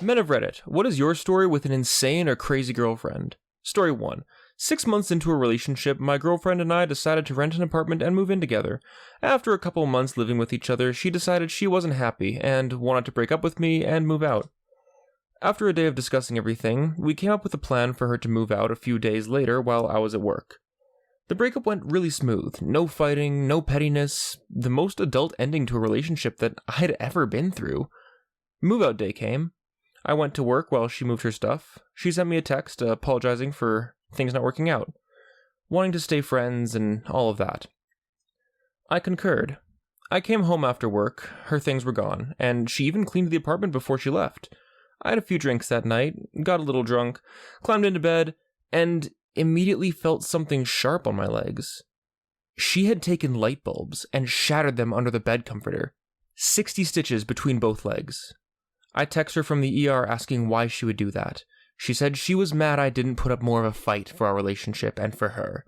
Men of Reddit, what is your story with an insane or crazy girlfriend? Story 1. 6 months into a relationship, my girlfriend and I decided to rent an apartment and move in together. After a couple months living with each other, she decided she wasn't happy and wanted to break up with me and move out. After a day of discussing everything, we came up with a plan for her to move out a few days later while I was at work. The breakup went really smooth, no fighting, no pettiness, the most adult ending to a relationship that I'd ever been through. Move-out day came. I went to work while she moved her stuff. She sent me a text apologizing for things not working out, wanting to stay friends and all of that. I concurred. I came home after work, her things were gone, and she even cleaned the apartment before she left. I had a few drinks that night, got a little drunk, climbed into bed, and immediately felt something sharp on my legs. She had taken light bulbs and shattered them under the bed comforter. 60 stitches between both legs. I text her from the ER asking why she would do that. She said she was mad I didn't put up more of a fight for our relationship and for her.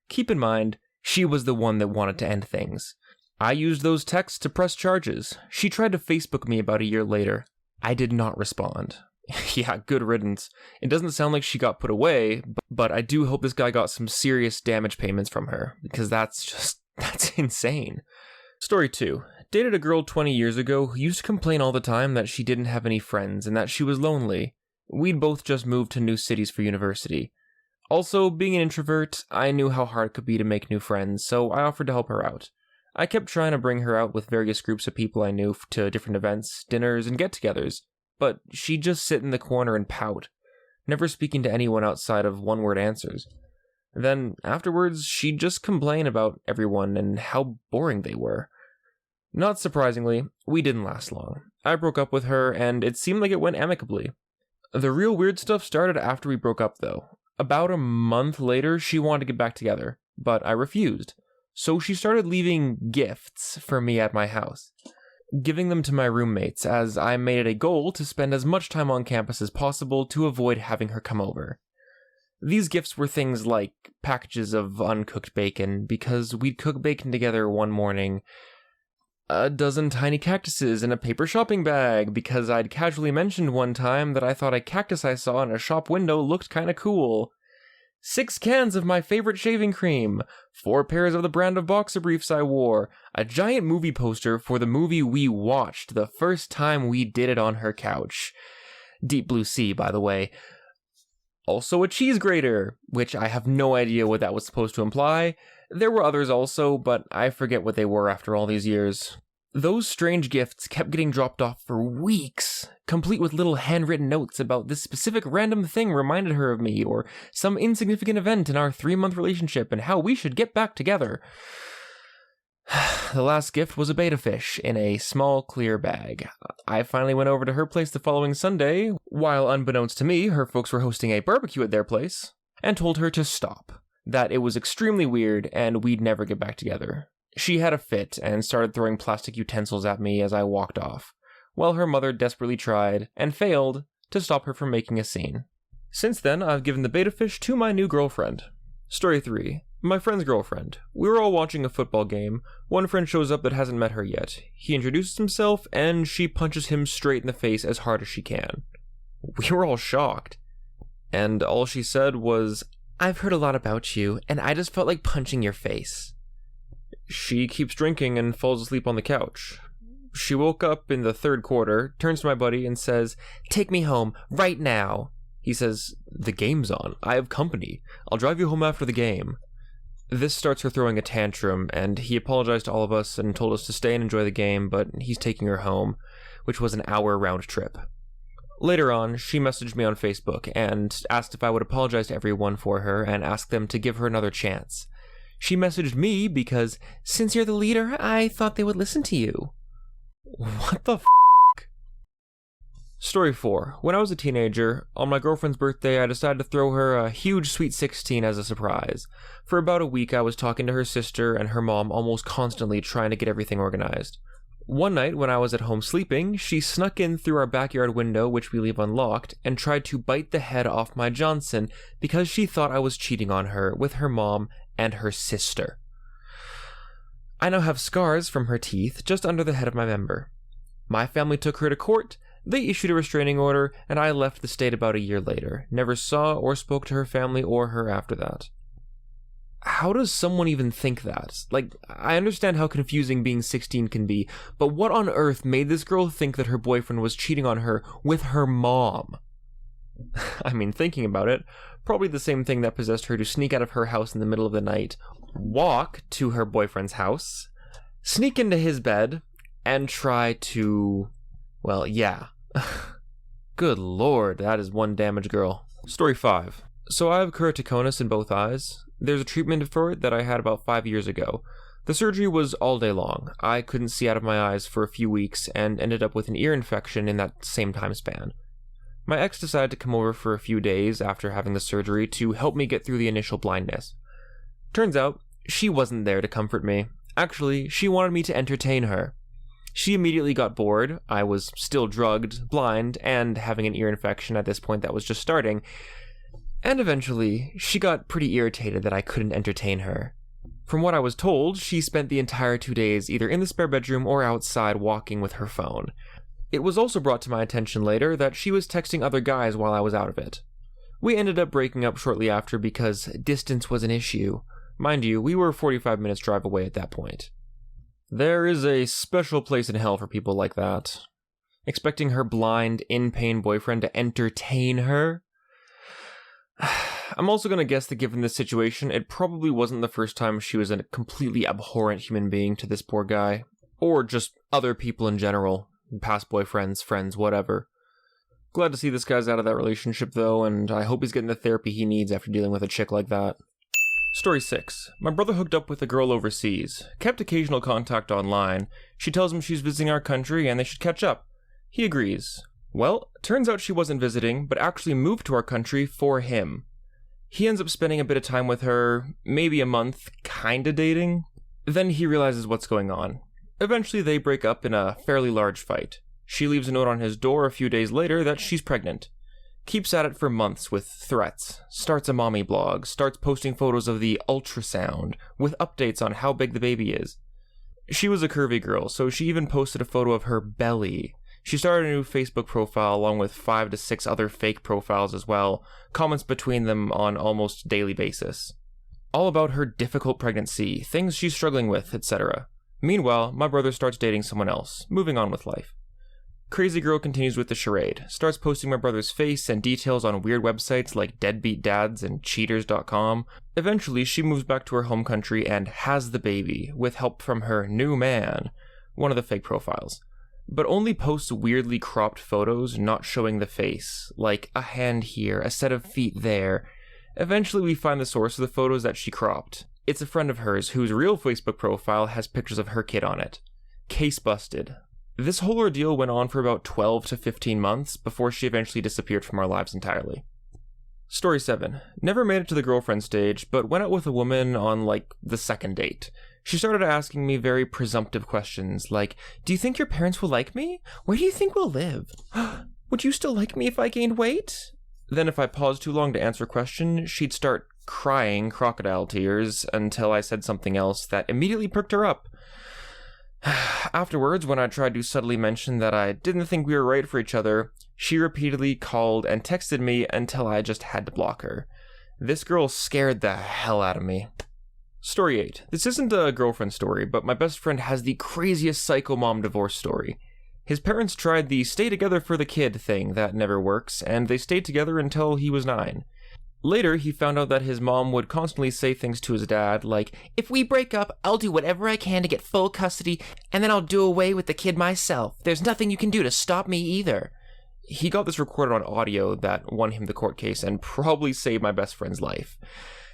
Keep in mind, she was the one that wanted to end things. I used those texts to press charges. She tried to Facebook me about a year later. I did not respond. Yeah, good riddance. It doesn't sound like she got put away, but I do hope this guy got some serious damage payments from her, because that's insane. Story 2. Dated a girl 20 years ago who used to complain all the time that she didn't have any friends and that she was lonely. We'd both just moved to new cities for university. Also, being an introvert, I knew how hard it could be to make new friends, so I offered to help her out. I kept trying to bring her out with various groups of people I knew to different events, dinners, and get-togethers, but she'd just sit in the corner and pout, never speaking to anyone outside of one-word answers. Then, afterwards, she'd just complain about everyone and how boring they were. Not surprisingly, we didn't last long. I broke up with her, and it seemed like it went amicably. The real weird stuff started after we broke up, though. About a month later, she wanted to get back together, but I refused. So she started leaving gifts for me at my house, giving them to my roommates, as I made it a goal to spend as much time on campus as possible to avoid having her come over. These gifts were things like packages of uncooked bacon, because we'd cook bacon together one morning, a dozen tiny cactuses in a paper shopping bag, because I'd casually mentioned one time that I thought a cactus I saw in a shop window looked kinda cool. 6 cans of my favorite shaving cream, 4 pairs of the brand of boxer briefs I wore, a giant movie poster for the movie we watched the first time we did it on her couch. Deep Blue Sea, by the way. Also a cheese grater, which I have no idea what that was supposed to imply. There were others also, but I forget what they were after all these years. Those strange gifts kept getting dropped off for weeks, complete with little handwritten notes about this specific random thing reminded her of me, or some insignificant event in our 3-month relationship and how we should get back together. The last gift was a betta fish in a small clear bag. I finally went over to her place the following Sunday, while unbeknownst to me, her folks were hosting a barbecue at their place, and told her to stop. That it was extremely weird and we'd never get back together. She had a fit and started throwing plastic utensils at me as I walked off, while her mother desperately tried, and failed, to stop her from making a scene. Since then, I've given the betta fish to my new girlfriend. Story 3. My friend's girlfriend. We were all watching a football game. One friend shows up that hasn't met her yet. He introduces himself, and she punches him straight in the face as hard as she can. We were all shocked. And all she said was, "I've heard a lot about you, and I just felt like punching your face." She keeps drinking and falls asleep on the couch. She woke up in the 3rd quarter, turns to my buddy and says, "Take me home, right now." He says, "The game's on. I have company. I'll drive you home after the game." This starts her throwing a tantrum, and he apologized to all of us and told us to stay and enjoy the game, but he's taking her home, which was an hour round trip. Later on, she messaged me on Facebook and asked if I would apologize to everyone for her and ask them to give her another chance. She messaged me because, "Since you're the leader, I thought they would listen to you." What the f***? Story 4. When I was a teenager, on my girlfriend's birthday, I decided to throw her a huge Sweet 16 as a surprise. For about a week, I was talking to her sister and her mom almost constantly trying to get everything organized. One night, when I was at home sleeping, she snuck in through our backyard window, which we leave unlocked, and tried to bite the head off my Johnson because she thought I was cheating on her with her mom and her sister. I now have scars from her teeth just under the head of my member. My family took her to court. They issued a restraining order, and I left the state about a year later. Never saw or spoke to her family or her after that. How does someone even think that? Like, I understand how confusing being 16 can be, but what on earth made this girl think that her boyfriend was cheating on her with her mom? I mean, thinking about it, probably the same thing that possessed her to sneak out of her house in the middle of the night, walk to her boyfriend's house, sneak into his bed, and try to... well, yeah. Good lord, that is one damaged girl. Story 5. So I have keratoconus in both eyes. There's a treatment for it that I had about 5 years ago. The surgery was all day long. I couldn't see out of my eyes for a few weeks and ended up with an ear infection in that same time span. My ex decided to come over for a few days after having the surgery to help me get through the initial blindness. Turns out, she wasn't there to comfort me. Actually, she wanted me to entertain her. She immediately got bored. I was still drugged, blind, and having an ear infection at this point that was just starting. And eventually, she got pretty irritated that I couldn't entertain her. From what I was told, she spent the entire 2 days either in the spare bedroom or outside walking with her phone. It was also brought to my attention later that she was texting other guys while I was out of it. We ended up breaking up shortly after because distance was an issue. Mind you, we were 45 minutes drive away at that point. There is a special place in hell for people like that. Expecting her blind, in-pain boyfriend to entertain her? I'm also going to guess that given this situation, it probably wasn't the first time she was a completely abhorrent human being to this poor guy. Or just other people in general. Past boyfriends, friends, whatever. Glad to see this guy's out of that relationship though, and I hope he's getting the therapy he needs after dealing with a chick like that. Story 6. My brother hooked up with a girl overseas. Kept occasional contact online. She tells him she's visiting our country and they should catch up. He agrees. Well, turns out she wasn't visiting, but actually moved to our country for him. He ends up spending a bit of time with her, maybe a month, kinda dating. Then he realizes what's going on. Eventually they break up in a fairly large fight. She leaves a note on his door a few days later that she's pregnant. Keeps at it for months with threats. Starts a mommy blog. Starts posting photos of the ultrasound with updates on how big the baby is. She was a curvy girl, so she even posted a photo of her belly. She started a new Facebook profile along with 5 to 6 other fake profiles as well, comments between them on almost daily basis. All about her difficult pregnancy, things she's struggling with, etc. Meanwhile, my brother starts dating someone else, moving on with life. Crazy girl continues with the charade, starts posting my brother's face and details on weird websites like Deadbeat Dads and Cheaters.com. Eventually, she moves back to her home country and has the baby, with help from her new man, one of the fake profiles. But only posts weirdly cropped photos not showing the face, like a hand here, a set of feet there. Eventually we find the source of the photos that she cropped. It's a friend of hers whose real Facebook profile has pictures of her kid on it. Case busted. This whole ordeal went on for about 12 to 15 months before she eventually disappeared from our lives entirely. Story 7. Never made it to the girlfriend stage, but went out with a woman on, the second date. She started asking me very presumptive questions, like, do you think your parents will like me? Where do you think we'll live? Would you still like me if I gained weight? Then if I paused too long to answer a question, she'd start crying crocodile tears until I said something else that immediately perked her up. Afterwards, when I tried to subtly mention that I didn't think we were right for each other, she repeatedly called and texted me until I just had to block her. This girl scared the hell out of me. Story 8. This isn't a girlfriend story, but my best friend has the craziest psycho mom divorce story. His parents tried the stay together for the kid thing that never works, and they stayed together until he was 9. Later, he found out that his mom would constantly say things to his dad like, if we break up, I'll do whatever I can to get full custody, and then I'll do away with the kid myself. There's nothing you can do to stop me either. He got this recorded on audio that won him the court case and probably saved my best friend's life.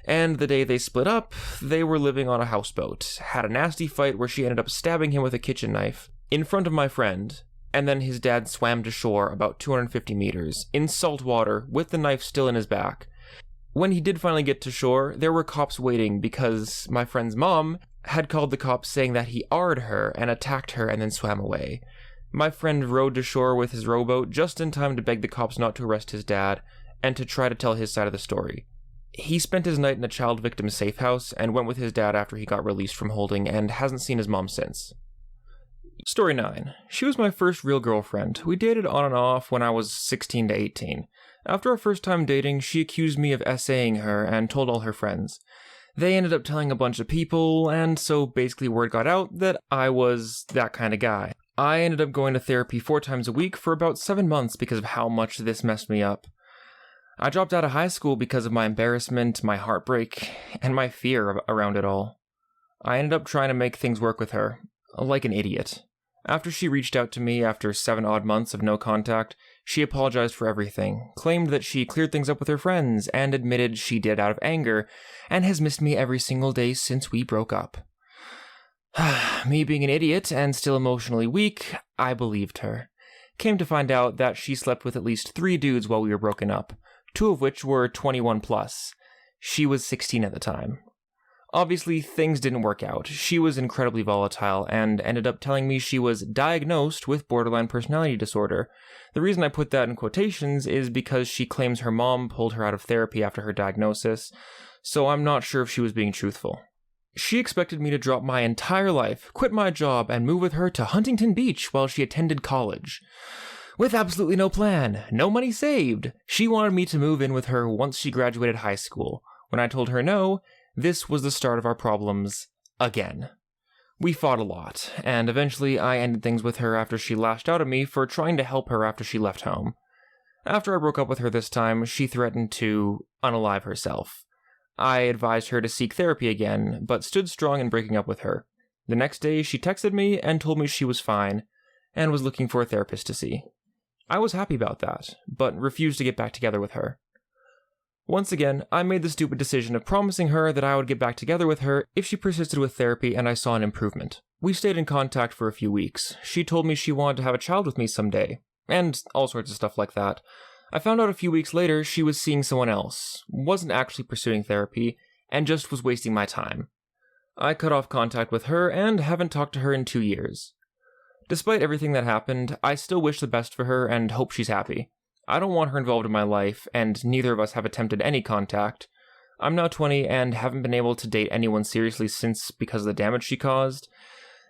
And the day they split up, they were living on a houseboat, had a nasty fight where she ended up stabbing him with a kitchen knife in front of my friend, and then his dad swam to shore about 250 meters, in salt water, with the knife still in his back. When he did finally get to shore, there were cops waiting because my friend's mom had called the cops saying that he R'd her and attacked her and then swam away. My friend rowed to shore with his rowboat just in time to beg the cops not to arrest his dad and to try to tell his side of the story. He spent his night in a child victim safe house and went with his dad after he got released from holding and hasn't seen his mom since. Story 9. She was my first real girlfriend. We dated on and off when I was 16 to 18. After our first time dating, she accused me of essaying her and told all her friends. They ended up telling a bunch of people, and so basically word got out that I was that kind of guy. I ended up going to therapy 4 times a week for about 7 months because of how much this messed me up. I dropped out of high school because of my embarrassment, my heartbreak, and my fear around it all. I ended up trying to make things work with her, like an idiot. After she reached out to me after 7 odd months of no contact, she apologized for everything, claimed that she cleared things up with her friends, and admitted she did out of anger, and has missed me every single day since we broke up. Me being an idiot and still emotionally weak, I believed her. Came to find out that she slept with at least 3 dudes while we were broken up, 2 of which were 21 plus. She was 16 at the time. Obviously, things didn't work out. She was incredibly volatile and ended up telling me she was diagnosed with borderline personality disorder. The reason I put that in quotations is because she claims her mom pulled her out of therapy after her diagnosis, so I'm not sure if she was being truthful. She expected me to drop my entire life, quit my job, and move with her to Huntington Beach while she attended college. With absolutely no plan, no money saved, she wanted me to move in with her once she graduated high school. When I told her no, this was the start of our problems again. We fought a lot, and eventually I ended things with her after she lashed out at me for trying to help her after she left home. After I broke up with her this time, she threatened to unalive herself. I advised her to seek therapy again, but stood strong in breaking up with her. The next day, she texted me and told me she was fine, and was looking for a therapist to see. I was happy about that, but refused to get back together with her. Once again, I made the stupid decision of promising her that I would get back together with her if she persisted with therapy and I saw an improvement. We stayed in contact for a few weeks. She told me she wanted to have a child with me someday, and all sorts of stuff like that. I found out a few weeks later she was seeing someone else, wasn't actually pursuing therapy, and just was wasting my time. I cut off contact with her and haven't talked to her in 2 years. Despite everything that happened, I still wish the best for her and hope she's happy. I don't want her involved in my life, and neither of us have attempted any contact. I'm now 20 and haven't been able to date anyone seriously since because of the damage she caused,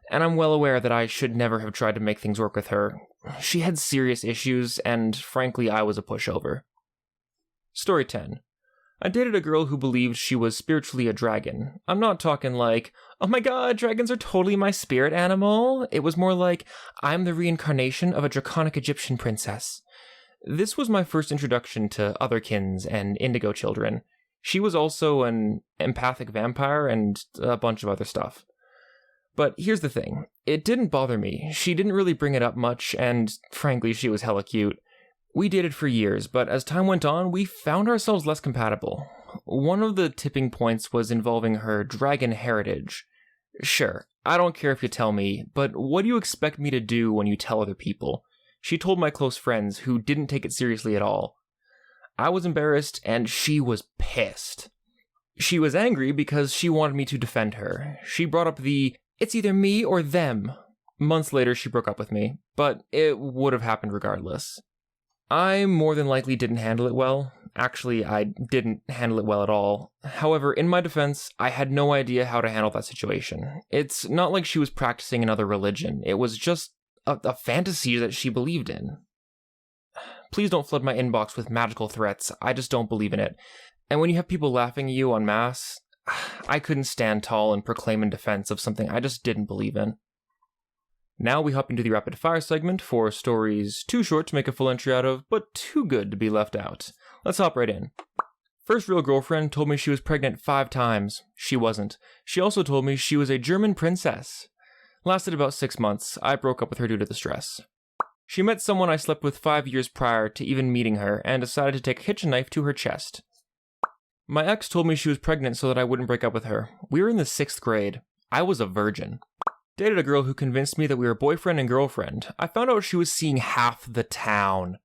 and I'm well aware that I should never have tried to make things work with her. She had serious issues, and frankly, I was a pushover. Story 10. I dated a girl who believed she was spiritually a dragon. I'm not talking like, oh my god, dragons are totally my spirit animal. It was more like, I'm the reincarnation of a draconic Egyptian princess. This was my first introduction to otherkins and indigo children. She was also an empathic vampire and a bunch of other stuff. But here's the thing, it didn't bother me. She didn't really bring it up much, and frankly, she was hella cute. We dated for years, but as time went on, we found ourselves less compatible. One of the tipping points was involving her dragon heritage. Sure, I don't care if you tell me, but what do you expect me to do when you tell other people? She told my close friends, who didn't take it seriously at all. I was embarrassed, and she was pissed. She was angry because she wanted me to defend her. She brought up the, it's either me or them. Months later, she broke up with me, but it would have happened regardless. I more than likely didn't handle it well. Actually, I didn't handle it well at all. However, in my defense, I had no idea how to handle that situation. It's not like she was practicing another religion. It was just a fantasy that she believed in. Please don't flood my inbox with magical threats. I just don't believe in it. And when you have people laughing at you en masse, I couldn't stand tall and proclaim in defense of something I just didn't believe in. Now we hop into the rapid fire segment for stories too short to make a full entry out of, but too good to be left out. Let's hop right in. First real girlfriend told me she was pregnant 5 times. She wasn't. She also told me she was a German princess. Lasted about 6 months. I broke up with her due to the stress. She met someone I slept with 5 years prior to even meeting her and decided to take a kitchen knife to her chest. My ex told me she was pregnant so that I wouldn't break up with her. We were in the 6th grade. I was a virgin. Dated a girl who convinced me that we were boyfriend and girlfriend. I found out she was seeing half the town.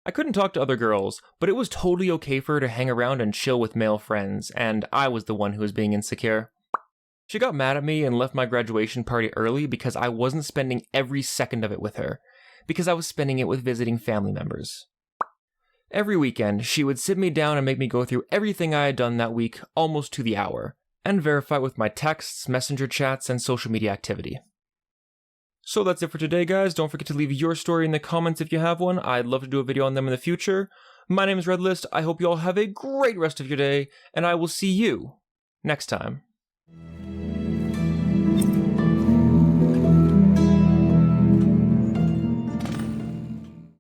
I couldn't talk to other girls, but it was totally okay for her to hang around and chill with male friends, and I was the one who was being insecure. She got mad at me and left my graduation party early because I wasn't spending every second of it with her, because I was spending it with visiting family members. Every weekend, she would sit me down and make me go through everything I had done that week, almost to the hour, and verify with my texts, messenger chats, and social media activity. So that's it for today, guys. Don't forget to leave your story in the comments if you have one. I'd love to do a video on them in the future. My name is ReddList. I hope you all have a great rest of your day, and I will see you next time.